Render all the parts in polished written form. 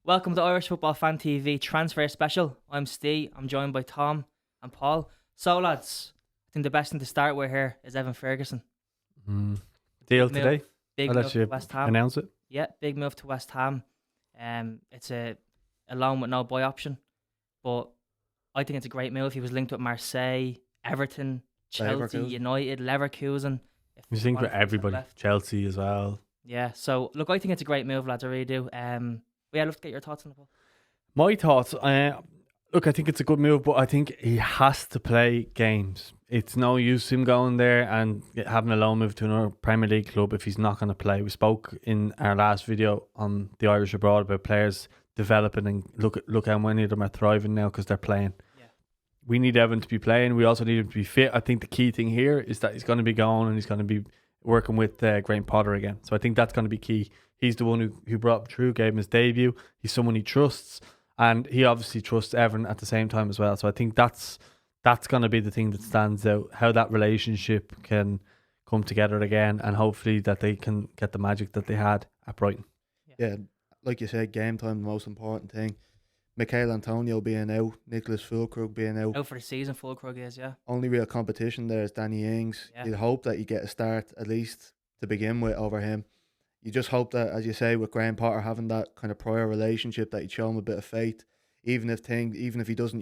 Welcome to Irish Football Fan TV Transfer Special. I'm Steve. I'm joined by Tom and Paul. So, lads, I think the best thing to start with here is Evan Ferguson. Deal today. Big I'll move let to you West Ham. announce it. Yeah, big move to West Ham. It's a loan with no buy option, but I think it's a great move. He was linked with Marseille, Everton, Chelsea, Leverkusen. United, Leverkusen. You think with everybody, Chelsea as well. Yeah, so look, I think it's a great move, lads. I really do. I'd love to get your thoughts on it, Paul. My thoughts, look, I think it's a good move, but I think he has to play games. It's no use him going there and having a loan move to another Premier League club if he's not going to play. We spoke in our last video on the Irish abroad about players developing, and look how many of them are thriving now because they're playing. Yeah. We need Evan to be playing. We also need him to be fit. I think the key thing here is that he's going to be going and he's going to be working with Graham Potter again. So I think that's going to be key. He's the one who brought him through, gave him his debut. He's someone he trusts, and he obviously trusts Evan at the same time as well. So I think that's going to be the thing that stands out, how that relationship can come together again, and hopefully that they can get the magic that they had at Brighton. Yeah, like you said, game time, the most important thing. Michael Antonio being out, Nicholas Fulkrug being out. Out for the season, Fulkrug is, yeah. Only real competition there is Danny Ings. Yeah. You'd hope that you get a start, at least to begin with, over him. You just hope that, as you say, with Graham Potter having that kind of prior relationship, that he'd show him a bit of faith. Even if he doesn't,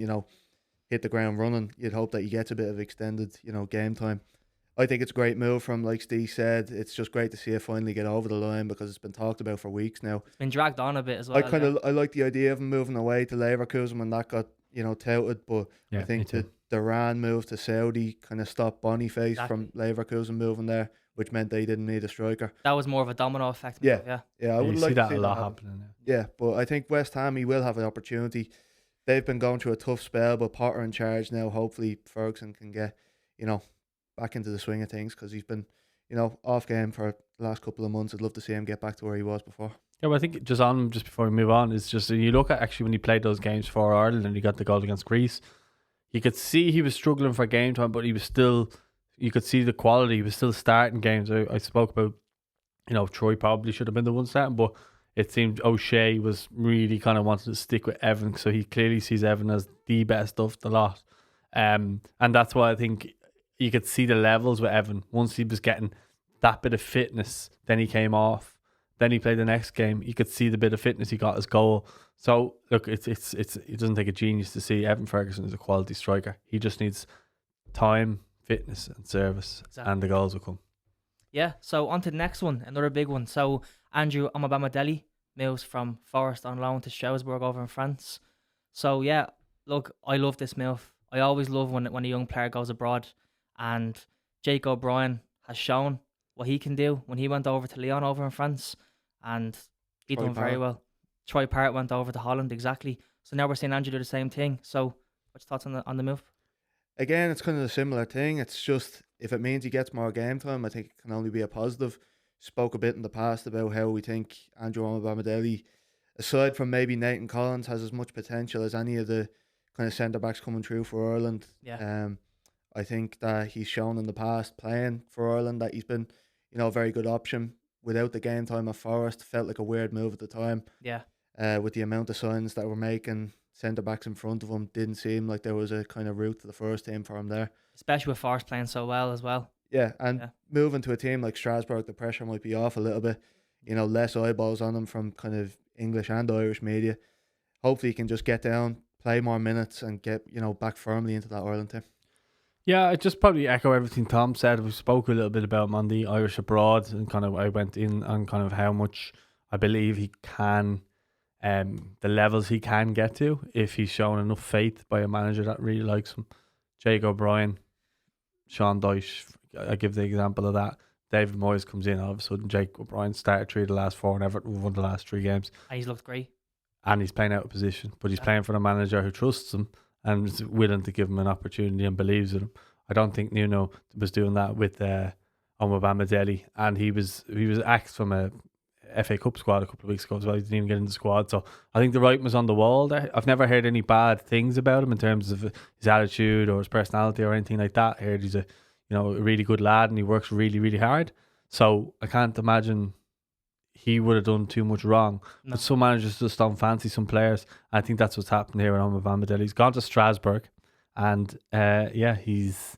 hit the ground running, you'd hope that he gets a bit of extended, game time. I think it's a great move from, like Steve said, it's just great to see it finally get over the line because it's been talked about for weeks now. It's been dragged on a bit as well. I like the idea of him moving away to Leverkusen when that got, touted, but I think the Duran move to Saudi kind of stopped Boniface from Leverkusen moving there, which meant they didn't need a striker. That was more of a domino effect. Yeah. I would like to see that a lot happening now. Yeah, but I think West Ham, he will have an opportunity. They've been going through a tough spell, but Potter in charge now. Hopefully Ferguson can get, back into the swing of things because he's been, off game for the last couple of months. I'd love to see him get back to where he was before. Yeah, well, I think just before we move on, is just you look at actually when he played those games for Ireland and he got the goal against Greece, you could see he was struggling for game time, but he was still, you could see the quality. He was still starting games. I spoke about, Troy probably should have been the one starting, but it seemed O'Shea was really kind of wanting to stick with Evan, so he clearly sees Evan as the best of the lot. And that's why I think you could see the levels with Evan. Once he was getting that bit of fitness, then he came off. Then he played the next game. You could see the bit of fitness he got as goal. So look, it doesn't take a genius to see Evan Ferguson is a quality striker. He just needs time, fitness, and service, and the goals will come. Yeah. So on to the next one, another big one. So Andrew Omobamidele moves from Forest on loan to Strasbourg over in France. So yeah, look, I love this move. I always love when a young player goes abroad, and Jake O'Brien has shown what he can do when he went over to Lyon over in France, and he done very well. Troy Parrott went over to Holland, exactly. So now we're seeing Andrew do the same thing. So what's your thoughts on the move? Again, it's kind of a similar thing. It's just, if it means he gets more game time, I think it can only be a positive. Spoke a bit in the past about how we think Andrew Omobamidele, aside from maybe Nathan Collins, has as much potential as any of the kind of centre-backs coming through for Ireland. Yeah. I think that he's shown in the past playing for Ireland that he's been, a very good option. Without the game time at Forest, felt like a weird move at the time. Yeah. With the amount of signs that were making centre-backs in front of him, didn't seem like there was a kind of route to the first team for him there. Especially with Forest playing so well as well. Yeah, and moving to a team like Strasbourg, the pressure might be off a little bit. Less eyeballs on him from kind of English and Irish media. Hopefully he can just get down, play more minutes and get, back firmly into that Ireland team. Yeah, I just probably echo everything Tom said. We spoke a little bit about him on the Irish abroad, and kind of I went in on kind of how much I believe he can, the levels he can get to if he's shown enough faith by a manager that really likes him. Jake O'Brien, Sean Dyche, I give the example of that. David Moyes comes in, all of a sudden Jake O'Brien started 3 of the last 4 and Everton won the last 3 games. And he's looked great. And he's playing out of position, but he's playing for the manager who trusts him and is willing to give him an opportunity and believes in him. I don't think Nuno was doing that with Omobamidele, and he was axed from a FA Cup squad a couple of weeks ago as well. He didn't even get in the squad, so I think the writing was on the wall there. I've never heard any bad things about him in terms of his attitude or his personality or anything like that. I heard he's a really good lad and he works really, really hard. So I can't imagine he would have done too much wrong. No. But some managers just don't fancy some players. I think that's what's happened here with Omobamidele. He's gone to Strasbourg, and he's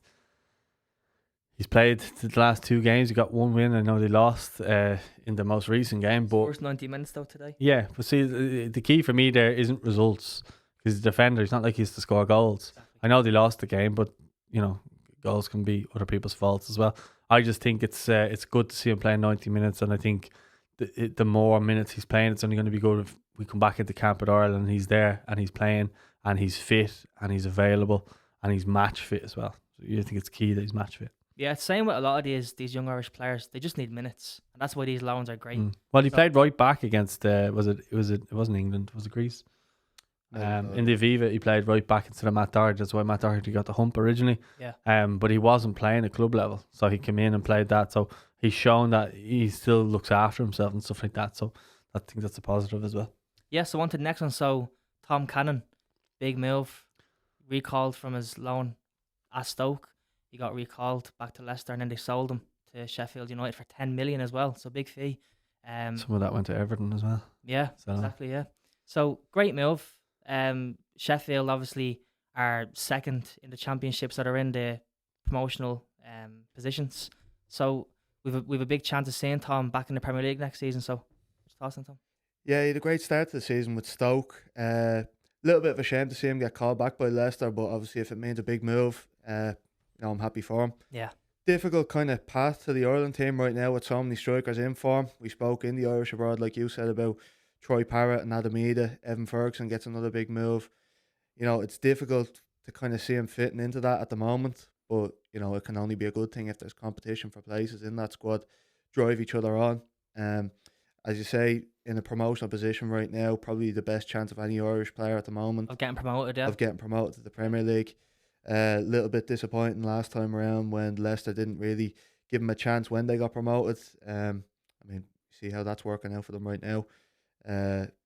played the last 2 games. He got 1 win. I know they lost in the most recent game, but First 90 minutes though today. yeah. But see, the key for me there isn't results, because he's a defender. He's not like he has to score goals. Exactly. I know they lost the game, but you know, goals can be other people's faults as well. I just think it's good to see him playing 90 minutes, and I think the more minutes he's playing, it's only going to be good if we come back into camp at Ireland and he's there and he's playing and he's fit and he's available and he's match fit as well. So you think it's key that he's match fit. Yeah, it's same with a lot of these young Irish players. They just need minutes, and that's why these loans are great. Well, he played right back against it wasn't England, was it Greece? In the Aviva, he played right back instead of Matt Doherty. That's why Matt Doherty got the hump originally. Yeah. But he wasn't playing at club level, so he came in and played that. So he's shown that he still looks after himself and stuff like that. So I think that's a positive as well. Yeah. So on to the next one. So Tom Cannon, big move, recalled from his loan at Stoke. He got recalled back to Leicester, and then they sold him to Sheffield United for 10 million as well. So big fee. Some of that went to Everton as well. Yeah, So exactly. Yeah. So great move. Sheffield obviously are second in the championship, so they're in the promotional positions. So we've a big chance of seeing Tom back in the Premier League next season. So what's your thoughts on Tom? Yeah, he had a great start to the season with Stoke. Little bit of a shame to see him get called back by Leicester, but obviously if it means a big move, I'm happy for him. Yeah. Difficult kind of path to the Ireland team right now with so many strikers in form. We spoke in the Irish abroad, like you said, about Troy Parrott and Adamida. Evan Ferguson gets another big move. It's difficult to kind of see him fitting into that at the moment, but it can only be a good thing if there's competition for places in that squad, drive each other on. As you say, in a promotional position right now, probably the best chance of any Irish player at the moment Of getting promoted, yeah. of getting promoted to the Premier League. A little bit disappointing last time around when Leicester didn't really give him a chance when they got promoted. See how that's working out for them right now.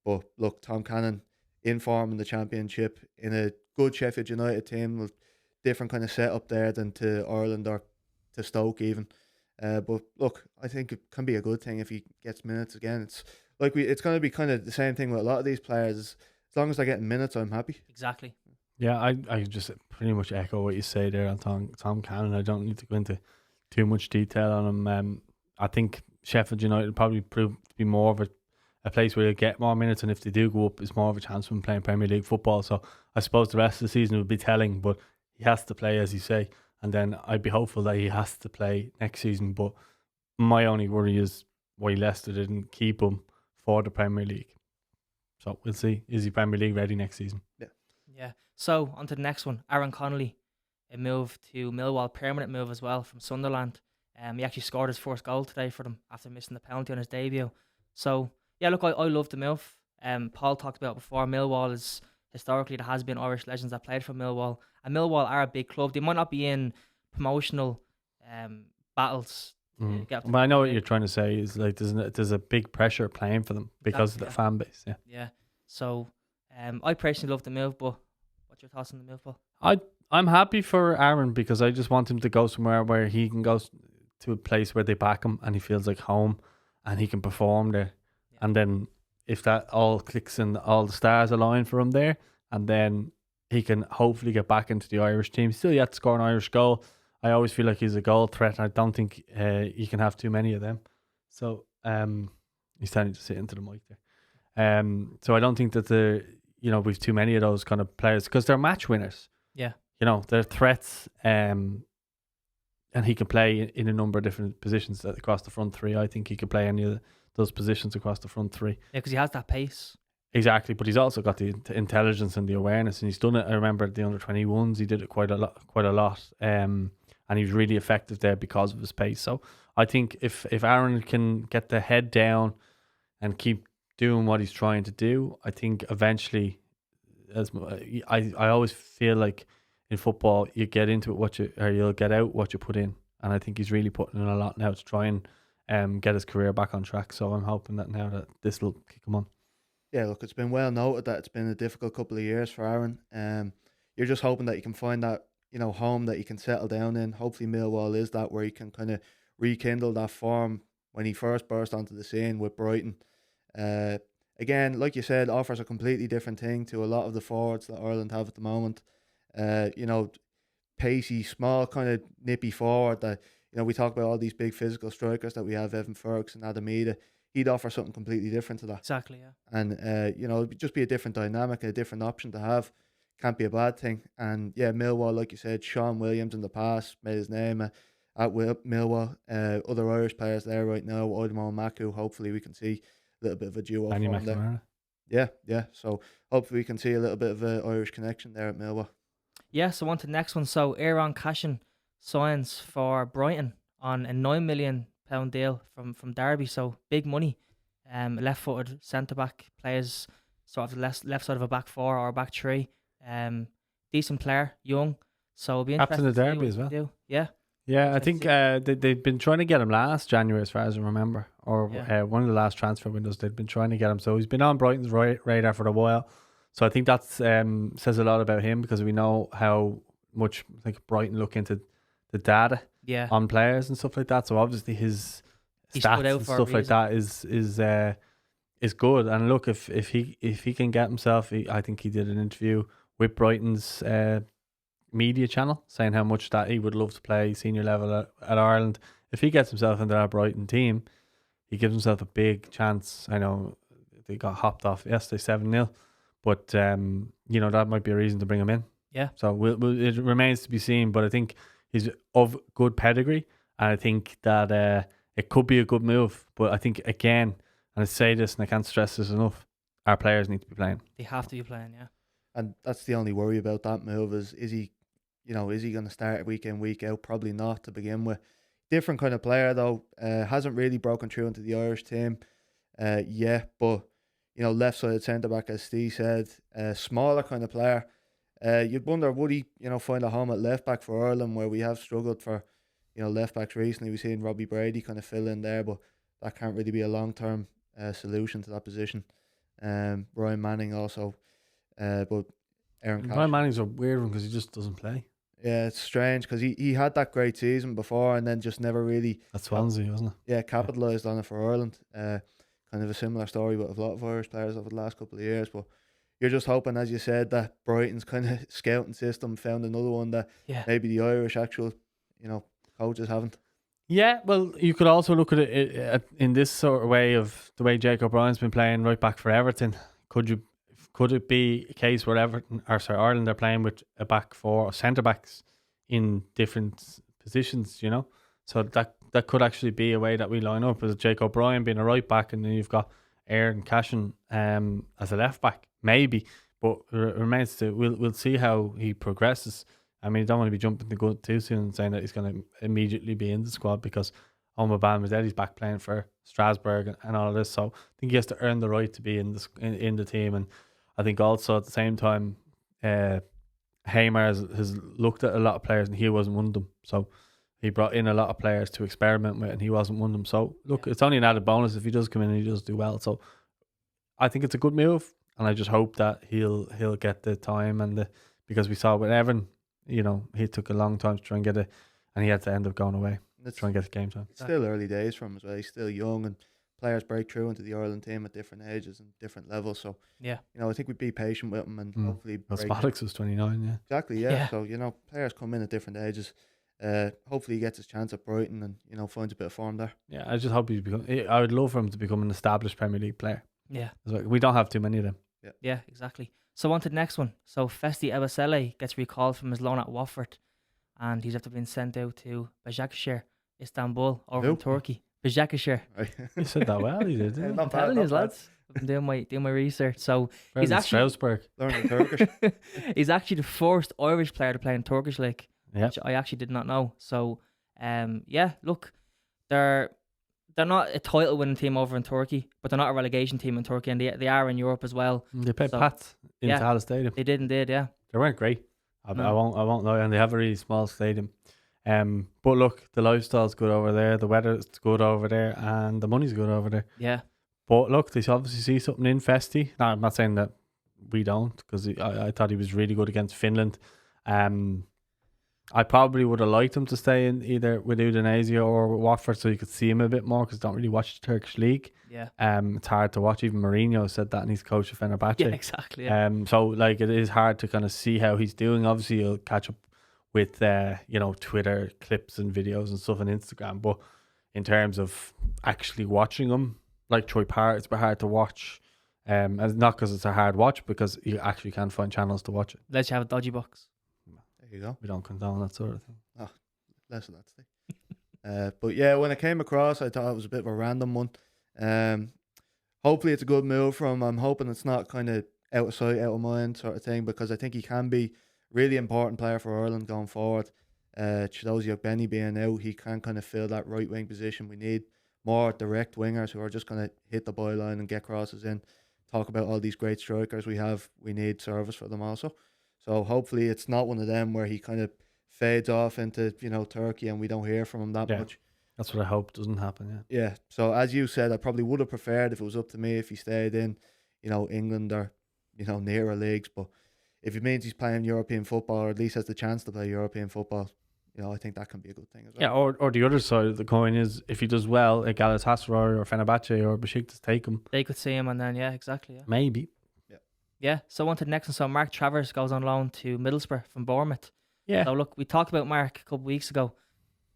But look, Tom Cannon in form in the Championship, in a good Sheffield United team with different kind of setup there than to Ireland or to Stoke even. But look, I think it can be a good thing if he gets minutes again. It's going to be kind of the same thing with a lot of these players. As long as they're getting minutes, I'm happy. Exactly. Yeah, I just pretty much echo what you say there on Tom Cannon. I don't need to go into too much detail on him. I think Sheffield United probably proved to be more of a place where you get more minutes, and if they do go up, it's more of a chance for him playing Premier League football. So I suppose the rest of the season would be telling, but he has to play, as you say, and then I'd be hopeful that he has to play next season. But my only worry is why Leicester didn't keep him for the Premier League. So we'll see. Is he Premier League ready next season? Yeah. So on to the next one. Aaron Connolly, a move to Millwall, permanent move as well from Sunderland. He actually scored his first goal today for them after missing the penalty on his debut. So yeah, look, I love the move. Paul talked about it before. Millwall is historically, there has been Irish legends that played for Millwall, and Millwall are a big club. They might not be in promotional battles. But I know what you're trying to say is like there's a big pressure playing for them because of the fan base. Yeah. Yeah. So I personally love the move, but what's your thoughts on the move, Paul? I'm happy for Aaron because I just want him to go somewhere where he can go to a place where they back him and he feels like home and he can perform there. Yeah. And then if that all clicks and all the stars align for him there, and then he can hopefully get back into the Irish team. Still yet to score an Irish goal. I always feel like he's a goal threat. I don't think you can have too many of them. So he's trying to sit into the mic there. So I don't think that we've too many of those kind of players because they're match winners. Yeah. They're threats. And he can play in a number of different positions across the front three. I think he could play any of those positions across the front three. Yeah, because he has that pace. Exactly, but he's also got the intelligence and the awareness, and he's done it. I remember the under-21s, he did it quite a lot, and he was really effective there because of his pace. So I think if Aaron can get the head down and keep doing what he's trying to do, I think eventually, I always feel like in football you get into it you'll get out what you put in, and I think he's really putting in a lot now to try and get his career back on track. So I'm hoping that now that this will kick him on. Yeah, look, it's been well noted that it's been a difficult couple of years for Aaron. You're just hoping that you can find that, home that you can settle down in. Hopefully Millwall is that where you can kind of rekindle that form when he first burst onto the scene with Brighton. Again, like you said, offers a completely different thing to a lot of the forwards that Ireland have at the moment. You know, pacey, small, kind of nippy forward that, you know, we talk about all these big physical strikers that we have, Evan Ferguson, Abankwah. He'd offer something completely different to that. Exactly, yeah. And, you know, it'd just be a different dynamic, a different option to have. Can't be a bad thing. And yeah, Millwall, like you said, Sean Williams in the past made his name at Millwall. Other Irish players there right now, Omobamidele. Hopefully we can see a little bit of a duo from there. Yeah. So hopefully we can see a little bit of an Irish connection there at Millwall. Yeah, so on to the next one. So Cashion signs for Brighton on a £9 million deal from Derby. So big money. Left-footed centre-back, plays sort of the left side of a back four or a back three. Decent player, young. So it'll be interesting. Captain of to see Derby what as he well. can do. Yeah. Yeah, I think they've been trying to get him last January, as far as I remember, or one of the last transfer windows. They've been trying to get him, so he's been on Brighton's radar for a while. So I think that says a lot about him, because we know how much Brighton look into the data on players and stuff like that. So obviously his stats and stuff like that is good. And look, if he can get himself, I think he did an interview with Brighton's media channel saying how much that he would love to play senior level at Ireland. If he gets himself into that Brighton team, he gives himself a big chance. I know they got hopped off yesterday 7-0, but you know, that might be a reason to bring him in. Yeah. So it remains to be seen, but I think he's of good pedigree, and I think that it could be a good move. But I think, again, and I say this and I can't stress this enough, our players need to be playing. They have to be playing, yeah. And that's the only worry about that move is he going to start week in, week out? Probably not to begin with. Different kind of player though. Hasn't really broken through into the Irish team yet, but you know, left side centre back, as Steve said, smaller kind of player. You'd wonder, would he, you know, find a home at left back for Ireland, where we have struggled for, you know, left backs recently. We've seen Robbie Brady kind of fill in there, but that can't really be a long term solution to that position. Ryan Manning also, but Aaron Cashion. Ryan Manning's a weird one because he just doesn't play. Yeah, it's strange because he had that great season before and then just never really. That's Swansea, wasn't it? Yeah, capitalised on it for Ireland. Kind of a similar story with a lot of Irish players over the last couple of years, but you're just hoping, as you said, that Brighton's kind of scouting system found another one that maybe the Irish actual, you know, coaches haven't. Yeah, well, you could also look at it in this sort of way of the way Jake O'Brien's been playing right back for Everton. Could it be a case where Ireland are playing with a back four or centre backs in different positions, you know? So that could actually be a way that we line up, with Jake O'Brien being a right back, and then you've got Aaron Cashion as a left back, maybe. But it remains to we'll see how he progresses. I mean, you don't want to be jumping the gun too soon and saying that he's going to immediately be in the squad, because Omobamidele back playing for Strasbourg and all of this. So I think he has to earn the right to be in the team. And I think also at the same time, Hamer has looked at a lot of players and he wasn't one of them. So he brought in a lot of players to experiment with and he wasn't one of them. So look, it's only an added bonus if he does come in and he does do well. So I think it's a good move, and I just hope that he'll get the time because we saw with Evan, you know, he took a long time to try and get it, and he had to end up going away to try and get the game time. It's still early days for him as well. He's still young, and players break through into the Ireland team at different ages and different levels. So you know, I think we'd be patient with him and hopefully. Well, Spadix was 29, yeah. Exactly, yeah. So you know, players come in at different ages. Hopefully he gets his chance at Brighton and, you know, finds a bit of form there. Yeah, I just hope I would love for him to become an established Premier League player. Yeah, we don't have too many of them. Yeah, exactly. So on to the next one. So Festy Ebosele gets recalled from his loan at Watford, and he's after being sent out to Başakşehir, Istanbul, over in Turkey. Başakşehir. He said that well. He did. I'm telling you, lads. I've been doing my research. So he's actually Strasbourg. Learning Turkish. He's actually the first Irish player to play in Turkish league, which I actually did not know. So, look, they're not a title winning team over in Turkey, but they're not a relegation team in Turkey, and they are in Europe as well. They played Pats in Tallaght Stadium. They did indeed, yeah. They weren't great. I won't lie, and they have a really small stadium. But look, the lifestyle's good over there, the weather's good over there, and the money's good over there. Yeah. But look, they obviously see something in Festy. No, I'm not saying that we don't, because I thought he was really good against Finland. I probably would have liked him to stay in either with Udinese or with Watford so you could see him a bit more because I don't really watch the Turkish league. Yeah. It's hard to watch. Even Mourinho said that and he's coach of Fenerbahce. Yeah, exactly. Yeah. So like it is hard to kind of see how he's doing. Obviously you'll catch up with Twitter clips and videos and stuff on Instagram, but in terms of actually watching him, like Troy Parrott, it's a bit hard to watch. And not because it's a hard watch, because you actually can't find channels to watch it. Let's have a dodgy box. There you go. We don't condone that sort of thing. Less of that thing. But yeah, when it came across, I thought it was a bit of a random one. Hopefully it's a good move from him. I'm hoping it's not kind of out of sight, out of mind sort of thing, because I think he can be a really important player for Ireland going forward. Chidozie Ogbeni being out, he can kind of fill that right wing position. We need more direct wingers who are just going to hit the byline and get crosses in. Talk about all these great strikers we have. We need service for them also. So hopefully it's not one of them where he kind of fades off into Turkey and we don't hear from him that much. That's what I hope doesn't happen. Yeah. So as you said, I probably would have preferred if it was up to me if he stayed in, England or nearer leagues. But if it means he's playing European football or at least has the chance to play European football, I think that can be a good thing as well. Yeah, or the other side of the coin is if he does well at Galatasaray or Fenerbahce or Besiktas take him. They could see him and then, exactly. Yeah. Maybe. Yeah, so on to the next one. So Mark Travers goes on loan to Middlesbrough from Bournemouth. Yeah. So look, we talked about Mark a couple of weeks ago,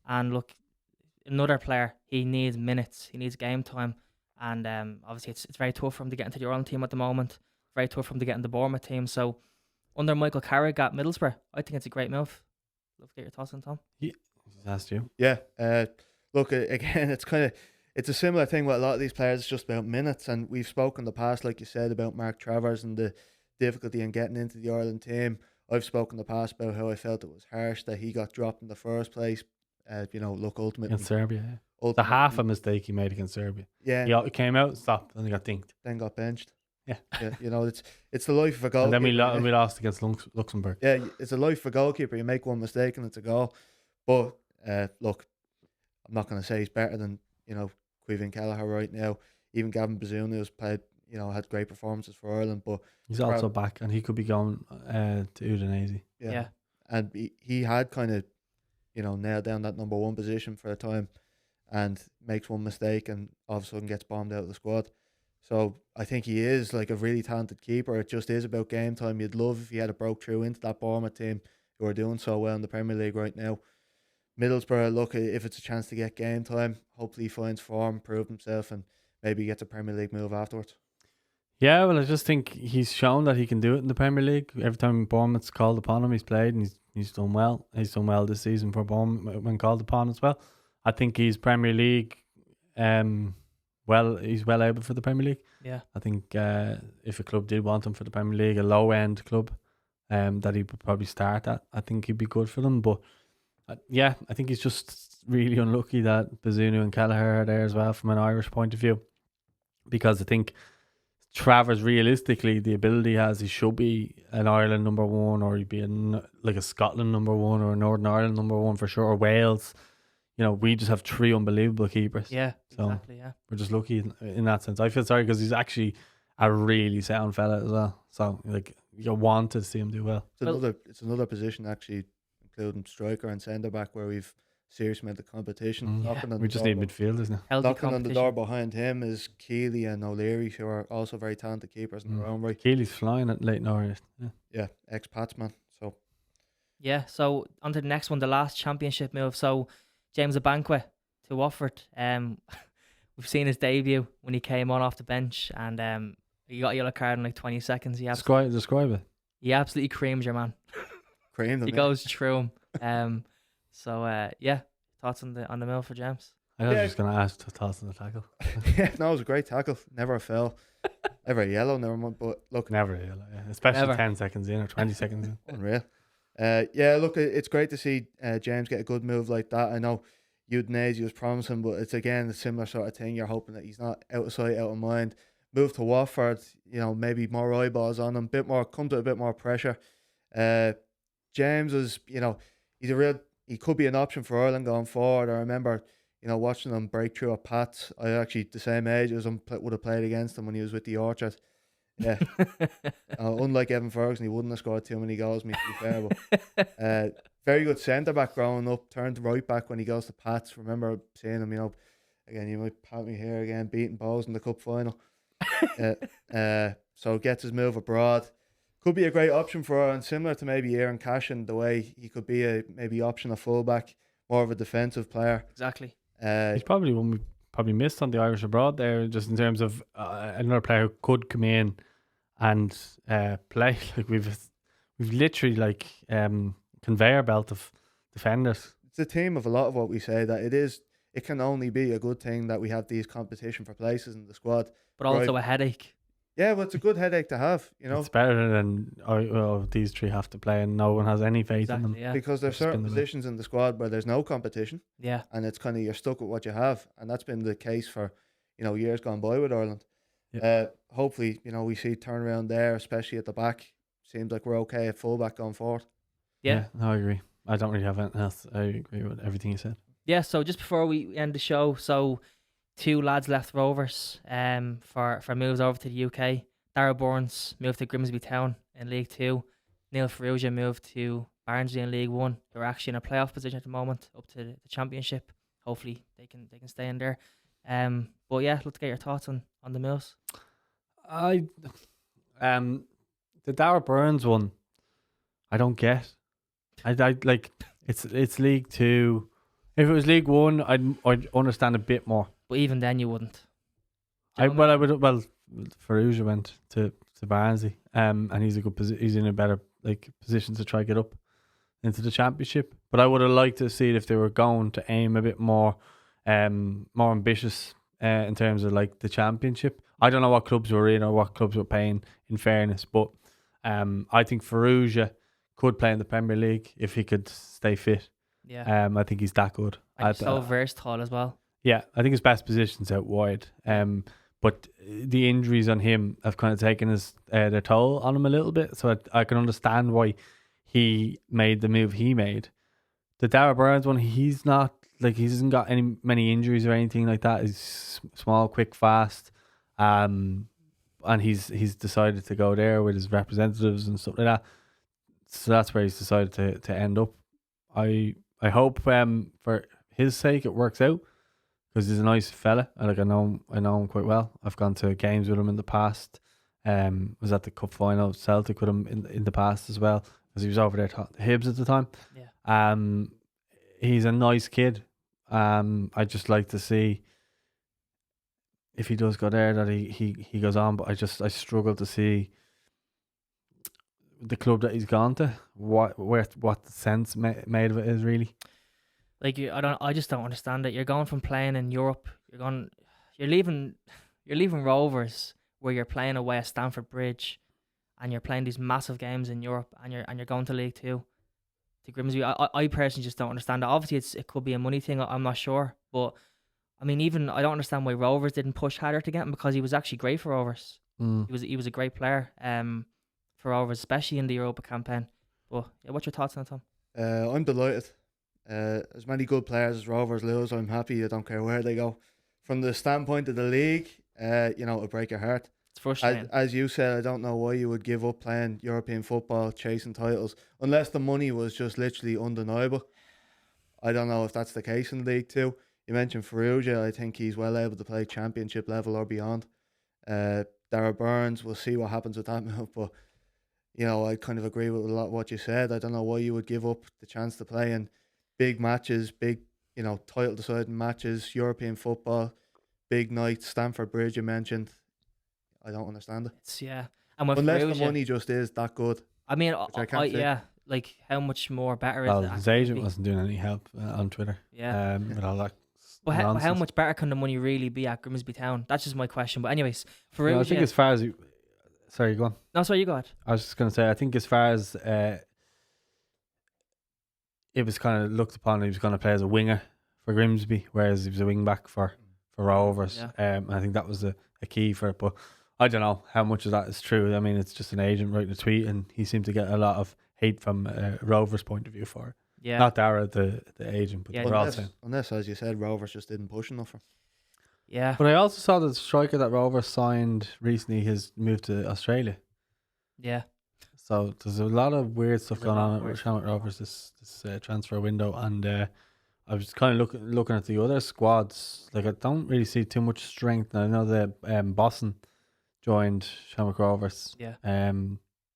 and look, another player, he needs minutes, he needs game time, and obviously it's very tough for him to get into the Ireland team at the moment. Very tough for him to get in the Bournemouth team. So under Michael Carrick at Middlesbrough, I think it's a great move. Love to get your thoughts on Tom. Yeah, asked you. Yeah. Look, again, it's a similar thing with a lot of these players. It's just about minutes, and we've spoken in the past, like you said, about Mark Travers and the difficulty in getting into the Ireland team. I've spoken in the past about how I felt it was harsh that he got dropped in the first place. Look, ultimately Against Serbia, ultimately, the half a mistake he made against Serbia. Yeah, He came out, stopped, and he got dinked. then got benched. Yeah. It's the life of a goalkeeper. And then we lost against Luxembourg. Yeah, it's a life for a goalkeeper. You make one mistake and it's a goal. But look, I'm not going to say he's better than Caoimhín Kelleher right now. Even Gavin Bazunu has played, had great performances for Ireland. But he's also back, and he could be going to Udinese. Yeah. And he had kind of, nailed down that number one position for a time, and makes one mistake, and all of a sudden gets bombed out of the squad. So I think he is like a really talented keeper. It just is about game time. You'd love if he had broke through into that Bournemouth team who are doing so well in the Premier League right now. Middlesbrough, look, if it's a chance to get game time, hopefully he finds form, prove himself, and maybe gets a Premier League move afterwards. Yeah, well, I just think he's shown that he can do it in the Premier League. Every time Bournemouth's called upon him, he's played, and he's done well. He's done well this season for Bournemouth when called upon as well. I think he's Premier League. He's well able for the Premier League. Yeah. I think if a club did want him for the Premier League, a low end club, that he would probably start at, I think he'd be good for them. But I think he's just really unlucky that Bazunu and Kelleher are there as well from an Irish point of view, because I think Travers, realistically, the ability he should be an Ireland number one, or he'd be like a Scotland number one, or a Northern Ireland number one for sure, or Wales. We just have three unbelievable keepers. Yeah, so exactly. Yeah, we're just lucky in that sense. I feel sorry because he's actually a really sound fella as well. So you want to see him do well. It's another position actually, including striker and centre back, where we've seriously made the competition. We just need midfielders now. Knocking on the door behind him is Keeley and O'Leary, who are also very talented keepers in their own right. Keeley's flying at Leighton Orient. Yeah, ex-Pats man. So so on to the next one, the last championship move. So James Abankwah to Watford. We've seen his debut when he came on off the bench, and he got a yellow card in like 20 seconds. Describe it. He absolutely creams your man. Creamed him. He goes through him. Thoughts on the move for James? I was just going to ask to toss on the tackle. No, it was a great tackle. Never fell. Ever yellow, never mind. But look, never yellow, especially never. 10 seconds in or 20 seconds in. Unreal. Look, it's great to see James get a good move like that. I know Udinese was promising, but it's again a similar sort of thing. You're hoping that he's not out of sight, out of mind. Move to Watford, maybe more eyeballs on him, comes with a bit more pressure. James is, he could be an option for Ireland going forward. I remember, watching him break through at Pats. I actually, the same age as him, would have played against him when he was with the Orchard. Yeah. Unlike Evan Ferguson, he wouldn't have scored too many goals, to be fair. But very good centre back growing up. Turned right back when he goes to Pats. Remember seeing him, again, you might pat me here again, beating Bowes in the cup final. So gets his move abroad. Could be a great option for her, and similar to maybe Aaron Cashion, the way he could be a maybe option a fullback, more of a defensive player. Exactly. He's probably one we probably missed on the Irish abroad there, just in terms of another player who could come in and play. Like we've literally like conveyor belt of defenders. It's a theme of a lot of what we say, that it can only be a good thing that we have these competition for places in the squad. But also a headache. Yeah, but it's a good headache to have, It's better than these three have to play and no one has any faith in them. Yeah. Because there's certain positions in the squad where there's no competition. Yeah. And it's kind of, you're stuck with what you have. And that's been the case for, years gone by with Ireland. Yeah. Hopefully, we see turnaround there, especially at the back. Seems like we're okay at fullback going forward. Yeah. No, I agree. I don't really have anything else. I agree with everything you said. Yeah, so just before we end the show, so 2 lads left Rovers for moves over to the UK. Darragh Burns moved to Grimsby Town in League 2. Neil Ferrugia moved to Barnsley in League 1. They're actually in a playoff position at the moment, up to the Championship. Hopefully they can stay in there. But yeah, let's get your thoughts on the moves. The Darragh Burns one, I don't get. I like it's League 2. If it was League 1, I'd understand a bit more. But even then, you wouldn't. Ferrugia went to Barnsley, and he's he's in a better position to try get up into the Championship. But I would have liked to see it if they were going to aim a bit more ambitious in terms of the Championship. I don't know what clubs were in or what clubs were paying, in fairness, but I think Ferrugia could play in the Premier League if he could stay fit. Yeah. I think he's that good. And he's so versatile as well. Yeah, I think his best position's out wide. But the injuries on him have kind of taken their toll on him a little bit. So I can understand why he made the move he made. The Darragh Burns one, he's not he hasn't got many injuries or anything like that. He's small, quick, fast, and he's decided to go there with his representatives and stuff like that. So that's where he's decided to end up. I hope for his sake it works out, because he's a nice fella. I know him quite well. I've gone to games with him in the past. Was at the cup final of Celtic with him in the past as well, because he was over there at Hibs at the time. Yeah. He's a nice kid. I'd just like to see if he does go there that he goes on, but I struggle to see the club that he's gone to, what the sense made of it is really. I just don't understand it. You're going from playing in Europe, you're leaving Rovers, where you're playing away at Stamford Bridge, and you're playing these massive games in Europe, and you're going to League 2 to Grimsby. I personally just don't understand it. Obviously, it could be a money thing. I'm not sure, but I mean, even I don't understand why Rovers didn't push harder to get him, because he was actually great for Rovers. He was a great player for Rovers, especially in the Europa campaign. But yeah, what's your thoughts on it, Tom? I'm delighted. As many good players as Rovers lose, I'm happy. I don't care where they go. From the standpoint of the league, it'll break your heart. It's frustrating. As you said, I don't know why you would give up playing European football, chasing titles, unless the money was just literally undeniable. I don't know if that's the case in League 2. You mentioned Ferrugia. I think he's well able to play Championship level or beyond. Darragh Burns, we'll see what happens with that move, but I kind of agree with a lot of what you said. I don't know why you would give up the chance to play in big matches, big, title deciding matches, European football, big nights, Stamford Bridge you mentioned. I don't understand it. And with unless Ferrugia, the money just is that good. I mean, I how much more better is it? His agent wasn't doing any help on Twitter. Yeah. With all that. But how much better can the money really be at Grimsby Town? That's just my question. But anyways, Ferrugia, I think as far as sorry, go on. No, sorry, you go ahead. I was just going to say, I think as far as it was kind of looked upon, he was going to play as a winger for Grimsby, whereas he was a wing back for Rovers. Yeah. I think that was a key for it. But I don't know how much of that is true. I mean, it's just an agent writing a tweet, and he seemed to get a lot of hate from Rovers' point of view for it. Yeah. Not Darragh, the agent, but unless, as you said, Rovers just didn't push enough for him. Yeah. But I also saw the striker that Rovers signed recently has moved to Australia. Yeah. So there's a lot of weird stuff There's a going lot on of at weird stuff Shamrock going on. Rovers this transfer window, and I was kind of looking at the other squads. Like I don't really see too much strength. I know that Boston joined Shamrock Rovers. Yeah.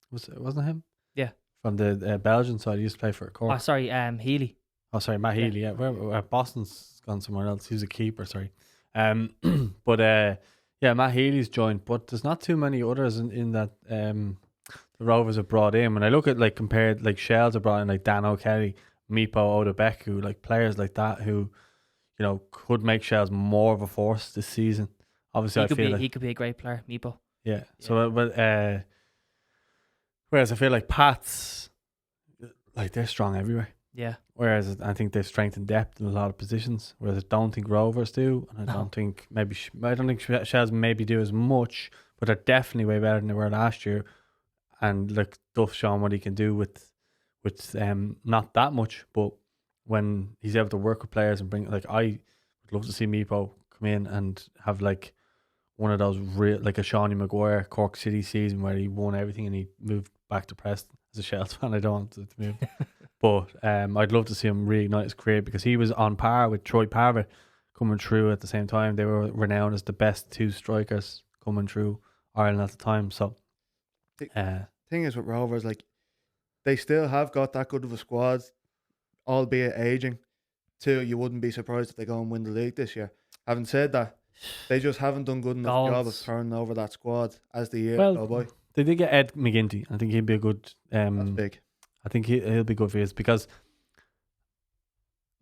Wasn't it him? Yeah. From the Belgian side, he used to play for Cork. Oh, sorry, Healy. Oh, sorry, Matt Yeah. Healy. Yeah, where Boston's gone somewhere else. He's a keeper. Sorry. But yeah, Matt Healy's joined, but there's not too many others in that the Rovers have brought in. When I look at like compared, like Shells have brought in like Dan O'Kelly, Mipo Odebeku, like players like that who, you know, could make Shells more of a force this season. Obviously, He could be a great player, Meepo. yeah. So, but whereas I feel like Pats, like they're strong everywhere. Yeah. Whereas I think they've strength and depth in a lot of positions. Whereas I don't think Rovers do, and I don't think Shells maybe do as much, but they're definitely way better than they were last year. And like Duff's shown what he can do with not that much, but when he's able to work with players and bring, like, I would love to see Meepo come in and have like one of those real, like a Shawnee Maguire Cork City season where he won everything and he moved back to Preston. As a Shells fan, I don't want to move. But I'd love to see him reignite his career because he was on par with Troy Parrott coming through at the same time. They were renowned as the best two strikers coming through Ireland at the time. So, Thing is with Rovers, like they still have got that good of a squad, albeit aging. Too, you wouldn't be surprised if they go and win the league this year. Having said that, they just haven't done good enough job of turning over that squad as the year go by. They did get Ed McGinty. I think he'd be a good. That's big. I think he'll be good for us because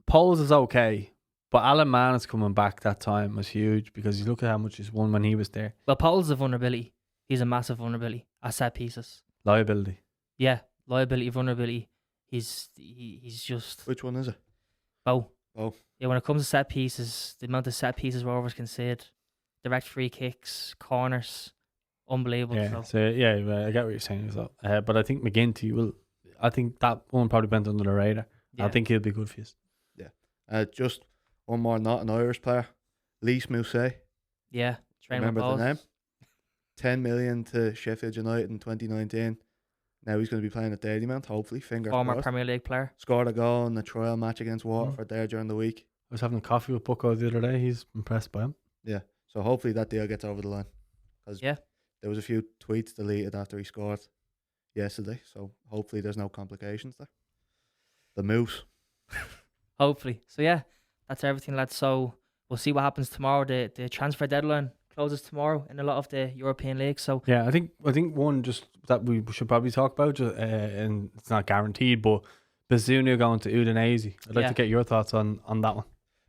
Poles is okay, but Alan Mann's coming back that time was huge because you look at how much he's won when he was there. Well, Paul's a vulnerability. He's a massive vulnerability at set pieces. Liability. Yeah, liability, vulnerability. He's just. Which one is it? Oh. Oh. Yeah, when it comes to set pieces, the amount of set pieces Rovers concede, direct free kicks, corners, unbelievable. Yeah, so yeah, I get what you're saying as well. But I think McGinty will. I think that one probably went under the radar. Yeah. I think he'll be good for you. Yeah. Just one more, not an Irish player, Lys Mousset. Yeah, remember the name? 10 million to Sheffield United in 2019. Now he's going to be playing at Dalymount, hopefully. Fingers crossed. Former Premier League player. Scored a goal in the trial match against Watford there during the week. I was having a coffee with Bucko the other day. He's impressed by him. Yeah. So hopefully that deal gets over the line. Because there was a few tweets deleted after he scored yesterday. So hopefully there's no complications there. The Moose. Hopefully. So yeah, that's everything, lads. So we'll see what happens tomorrow. The transfer deadline closes tomorrow in a lot of the European leagues. So yeah, I think one just that we should probably talk about, and it's not guaranteed, but Bazunu going to Udinese. I'd like to get your thoughts on that one.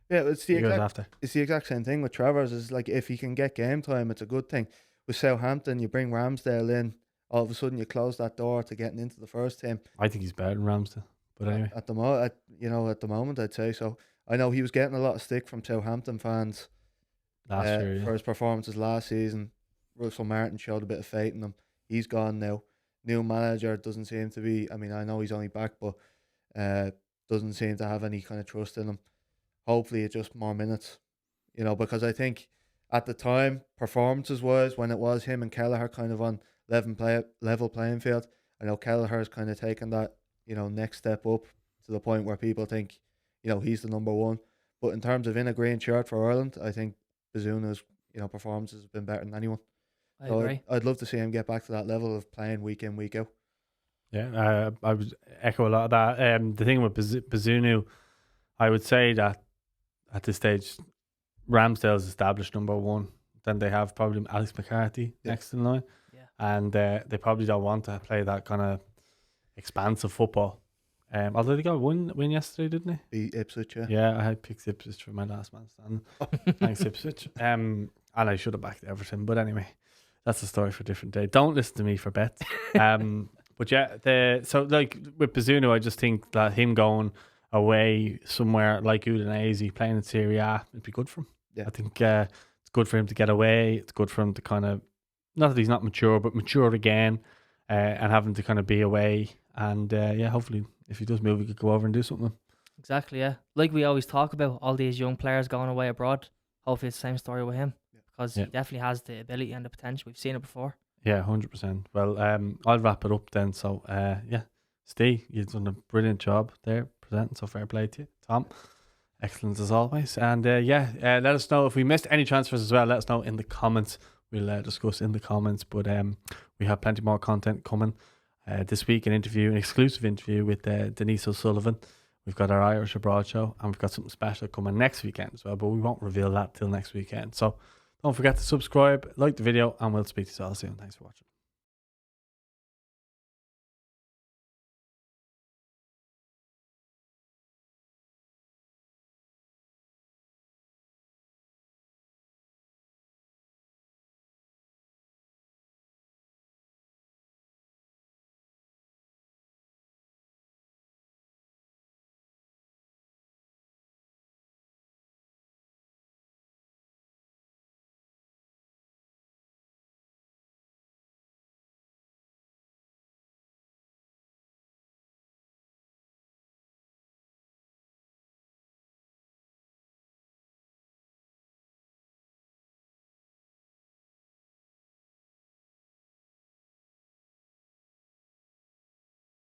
Yeah, it's the exact same thing with Travers. Is like if he can get game time, it's a good thing. With Southampton, you bring Ramsdale in, all of a sudden you close that door to getting into the first team. I think he's better than Ramsdale, but anyway, at the moment, I'd say so. I know he was getting a lot of stick from Southampton fans last year for his performances last season. Russell Martin showed a bit of faith in him. He's gone now. New manager doesn't seem to be. I mean, I know he's only back, but doesn't seem to have any kind of trust in him. Hopefully, it's just more minutes, because I think at the time, performances wise, when it was him and Kelleher kind of on level playing field, I know Kelleher's kind of taken that next step up to the point where people think he's the number one. But in terms of in a green shirt for Ireland, I think Bazuna's performances have been better than anyone. I agree. I'd love to see him get back to that level of playing week in, week out. Yeah, I would echo a lot of that. The thing with Bazunu, I would say that at this stage, Ramsdale's established number one. Then they have probably Alex McCarthy next in line. Yeah. And they probably don't want to play that kind of expansive football. Although they got a win yesterday, didn't they? Beat Ipswich, yeah. Yeah, I had picked Ipswich for my last man stand. Thanks, Ipswich. And I should have backed Everton. But anyway, that's a story for a different day. Don't listen to me for bets. But yeah, so like with Bazunu, I just think that him going away somewhere like Udinese, playing in Serie A, it'd be good for him. Yeah. I think it's good for him to get away. It's good for him to kind of, not that he's not mature, but mature again, and having to kind of be away. And hopefully if he does move, he could go over and do something. Exactly, yeah. Like we always talk about, all these young players going away abroad. Hopefully it's the same story with him, because he definitely has the ability and the potential. We've seen it before. Yeah, 100%. Well, I'll wrap it up then. So, yeah, Steve, you've done a brilliant job there presenting. So fair play to you, Tom. Excellent as always. And let us know if we missed any transfers as well. Let us know in the comments. We'll discuss in the comments. But we have plenty more content coming this week. An exclusive interview with Denise O'Sullivan. We've got our Irish Abroad show, and we've got something special coming next weekend as well. But we won't reveal that till next weekend. So don't forget to subscribe, like the video, and we'll speak to you all soon. Thanks for watching.